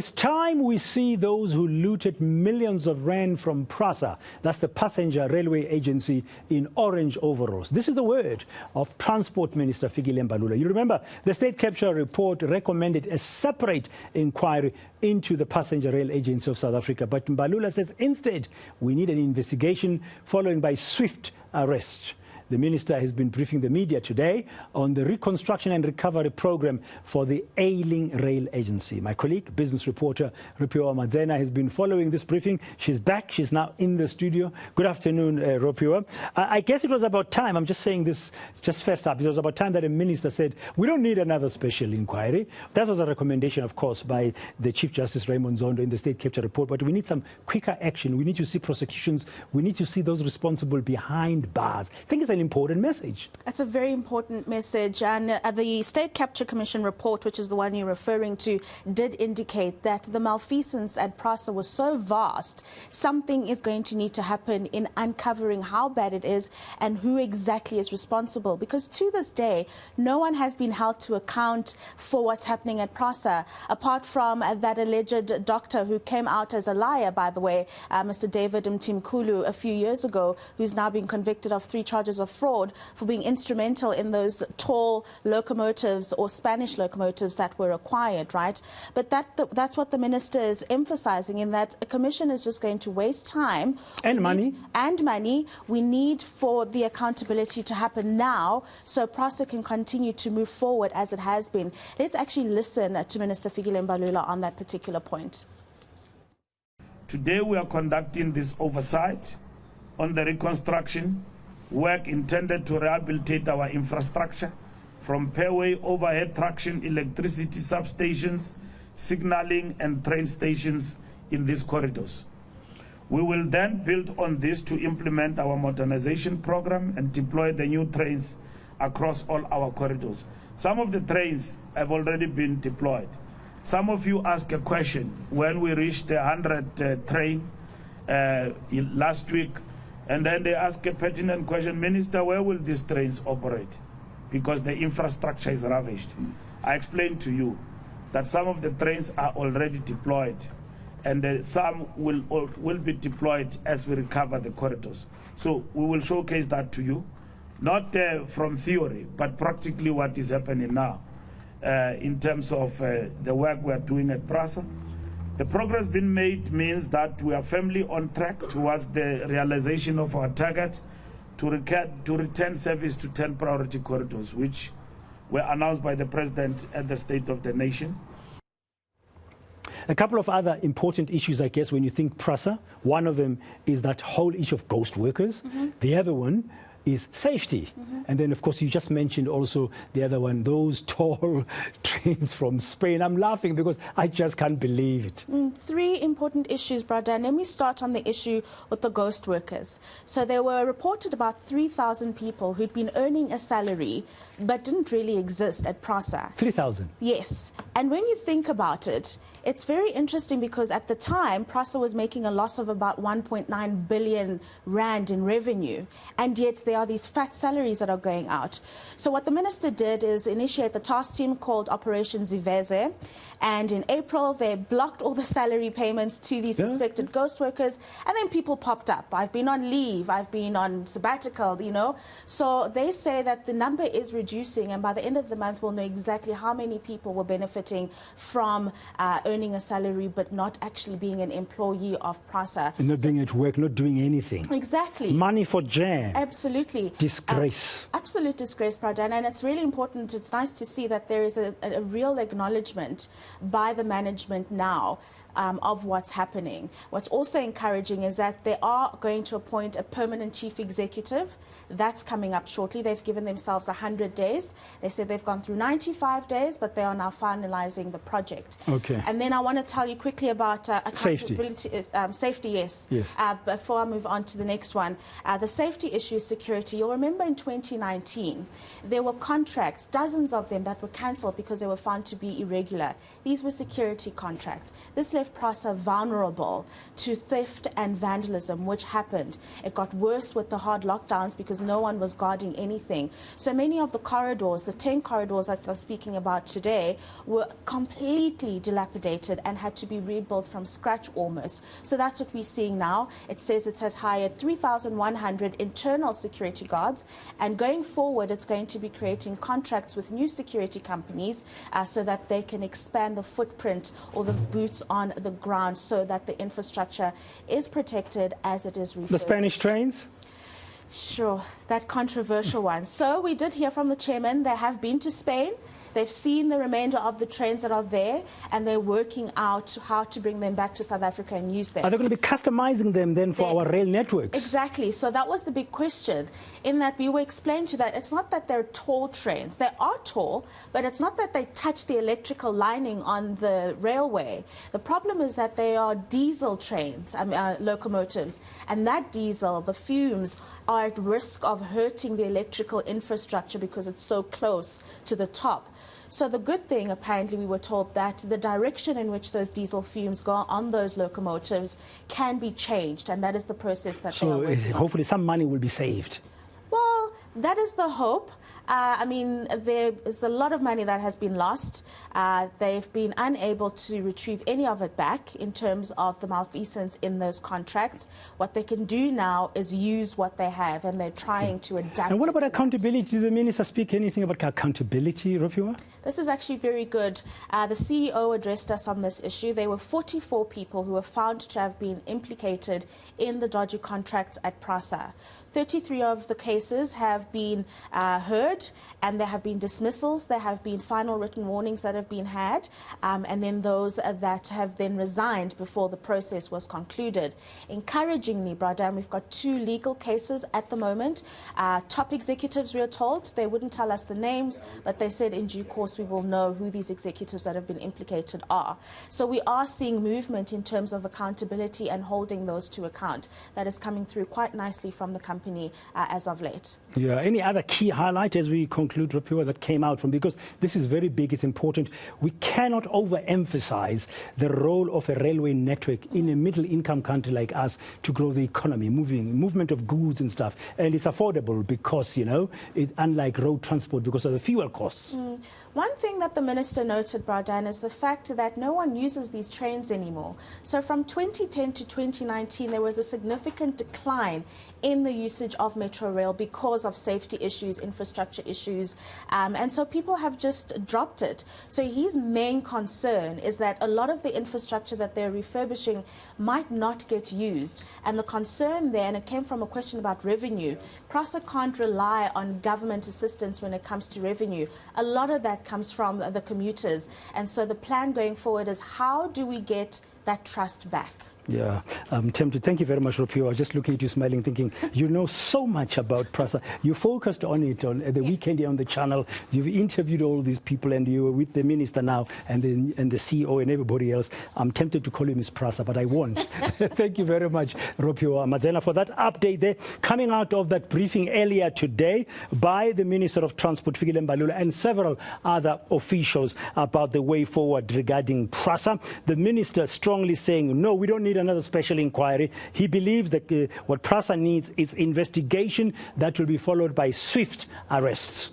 It's time we see those who looted millions of rand from PRASA, that's the Passenger Railway Agency, in orange overalls. This is the word of Transport Minister Fikile Mbalula. You remember the state capture report recommended a separate inquiry into the Passenger Rail Agency of South Africa. But Mbalula says instead we need an investigation following by swift arrest. The minister has been briefing the media today on the reconstruction and recovery program for the ailing rail agency. My colleague, business reporter Ropiwa Madzena, has been following this briefing. She's back. She's now in the studio. Good afternoon, Ropiwa. I guess it was about time, I'm just saying this just first up, it was about time that a minister said, we don't need another special inquiry. That was a recommendation, of course, by the Chief Justice Raymond Zondo in the state capture report, but we need some quicker action. We need to see prosecutions. We need to see those responsible behind bars. I think it's an important message. It's a very important message, and the State Capture Commission report, which is the one you're referring to, did indicate that the malfeasance at PRASA was so vast, something is going to need to happen in uncovering how bad it is and who exactly is responsible, because to this day no one has been held to account for what's happening at PRASA, apart from that alleged doctor who came out as a liar, by the way, Mr. David Mtimkulu, a few years ago, who's now been convicted of 3 charges of fraud for being instrumental in those tall locomotives or Spanish locomotives that were acquired, right? But that's what the minister is emphasizing, in that a commission is just going to waste time and money. We need for the accountability to happen now so PRASA can continue to move forward as it has been. Let's actually listen to Minister Fikile Mbalula on that particular point. Today we are conducting this oversight on the reconstruction work intended to rehabilitate our infrastructure from pairway, overhead traction, electricity substations, signaling and train stations in these corridors. We will then build on this to implement our modernization program and deploy the new trains across all our corridors. Some of the trains have already been deployed. Some of you asked a question when we reached the 100 train last week. And then they ask a pertinent question, Minister, where will these trains operate? Because the infrastructure is ravished. I explained to you that some of the trains are already deployed, and some will be deployed as we recover the corridors. So we will showcase that to you, not from theory, but practically what is happening now in terms of the work we are doing at PRASA. The progress being made means that we are firmly on track towards the realization of our target to return service to 10 priority corridors, which were announced by the President at the State of the Nation. A couple of other important issues, I guess, when you think PRASA. One of them is that whole issue of ghost workers. The other one is safety. And then, of course, you just mentioned also the other one, those tall trains from Spain. I'm laughing because I just can't believe it. 3 important issues, brother. And let me start on the issue with the ghost workers. So there were reported about 3,000 people who'd been earning a salary but didn't really exist at PRASA. 3,000? Yes. And when you think about it, it's very interesting because at the time, PRASA was making a loss of about 1.9 billion rand in revenue, and yet there are these fat salaries that are going out. So what the minister did is initiate the task team called Operation Ziveze, and in April they blocked all the salary payments to these suspected ghost workers, and then people popped up. I've been on leave, I've been on sabbatical, you know. So they say that the number is reducing, and by the end of the month we'll know exactly how many people were benefiting from earning a salary but not actually being an employee of PRASA. And not being at work, not doing anything. Exactly. Money for jam. Absolutely. Disgrace. Absolute disgrace, Pradhan. And it's really important. It's nice to see that there is a real acknowledgement by the management now of what's happening. What's also encouraging is that they are going to appoint a permanent chief executive. That's coming up shortly. They've given themselves 100 days. They said they've gone through 95 days, but they are now finalizing the project. Okay. And then I want to tell you quickly about accountability. Safety, yes. Before I move on to the next one, the safety issue is security. You'll remember in 2019, there were contracts, dozens of them, that were cancelled because they were found to be irregular. These were security contracts. This left PRASA vulnerable to theft and vandalism, which happened. It got worse with the hard lockdowns because no one was guarding anything. So many of the corridors, the 10 corridors that we're speaking about today, were completely dilapidated and had to be rebuilt from scratch almost. So that's what we're seeing now. It says it has hired 3,100 internal security guards, and going forward it's going to be creating contracts with new security companies so that they can expand the footprint or the boots on the ground so that the infrastructure is protected as it is refurbished. The Spanish trains? Sure, that controversial one. So we did hear from the chairman. They have been to Spain. They've seen the remainder of the trains that are there, and they're working out how to bring them back to South Africa and use them. Are they going to be customizing them then for our rail networks? Exactly. So that was the big question, in that we were explained to that it's not that they're tall trains. They are tall, but it's not that they touch the electrical lining on the railway. The problem is that they are diesel trains, locomotives, and that diesel, the fumes, are at risk of hurting the electrical infrastructure because it's so close to the top. So the good thing, apparently, we were told that the direction in which those diesel fumes go on those locomotives can be changed, and that is the process that they are working on. Hopefully some money will be saved. Well, that is the hope. I mean, there is a lot of money that has been lost. They've been unable to retrieve any of it back in terms of the malfeasance in those contracts. What they can do now is use what they have, and they're trying to adapt. And what about accountability? Did the minister speak anything about accountability, Ropiwa? This is actually very good. The CEO addressed us on this issue. There were 44 people who were found to have been implicated in the dodgy contracts at PRASA. 33 of the cases have been heard, and there have been dismissals. There have been final written warnings that have been had, and then those that have then resigned before the process was concluded. Encouragingly, Bradam, we've got 2 legal cases at the moment. Top executives, we are told, they wouldn't tell us the names, but they said in due course we will know who these executives that have been implicated are. So we are seeing movement in terms of accountability and holding those to account. That is coming through quite nicely from the company as of late. Yeah. Any other key highlight as we conclude, Ropiwa, that came out from, because this is very big, it's important. We cannot overemphasize the role of a railway network in a middle-income country like us to grow the economy, movement of goods and stuff. And it's affordable because, you know, unlike road transport, because of the fuel costs. One thing that the minister noted, Bradan, is the fact that no one uses these trains anymore. So from 2010 to 2019, there was a significant decline in the usage of Metro Rail because of safety issues, infrastructure issues, and so people have just dropped it. So his main concern is that a lot of the infrastructure that they're refurbishing might not get used. And the concern there, and it came from a question about revenue, PRASA can't rely on government assistance when it comes to revenue. A lot of that comes from the commuters. And so the plan going forward is, how do we get that trust back? Yeah, I'm tempted. Thank you very much, Ropiwa. I was just looking at you smiling, thinking, you know so much about PRASA. You focused on it at the weekend here on the channel. You've interviewed all these people, and you were with the minister now and the CEO and everybody else. I'm tempted to call you Miss PRASA, but I won't. Thank you very much, Ropiwa Mazena, for that update there. Coming out of that briefing earlier today by the Minister of Transport, Fikile Mbalula, and several other officials about the way forward regarding PRASA. The minister strongly saying, no, we don't need another special inquiry. He believes that what PRASA needs is investigation that will be followed by swift arrests.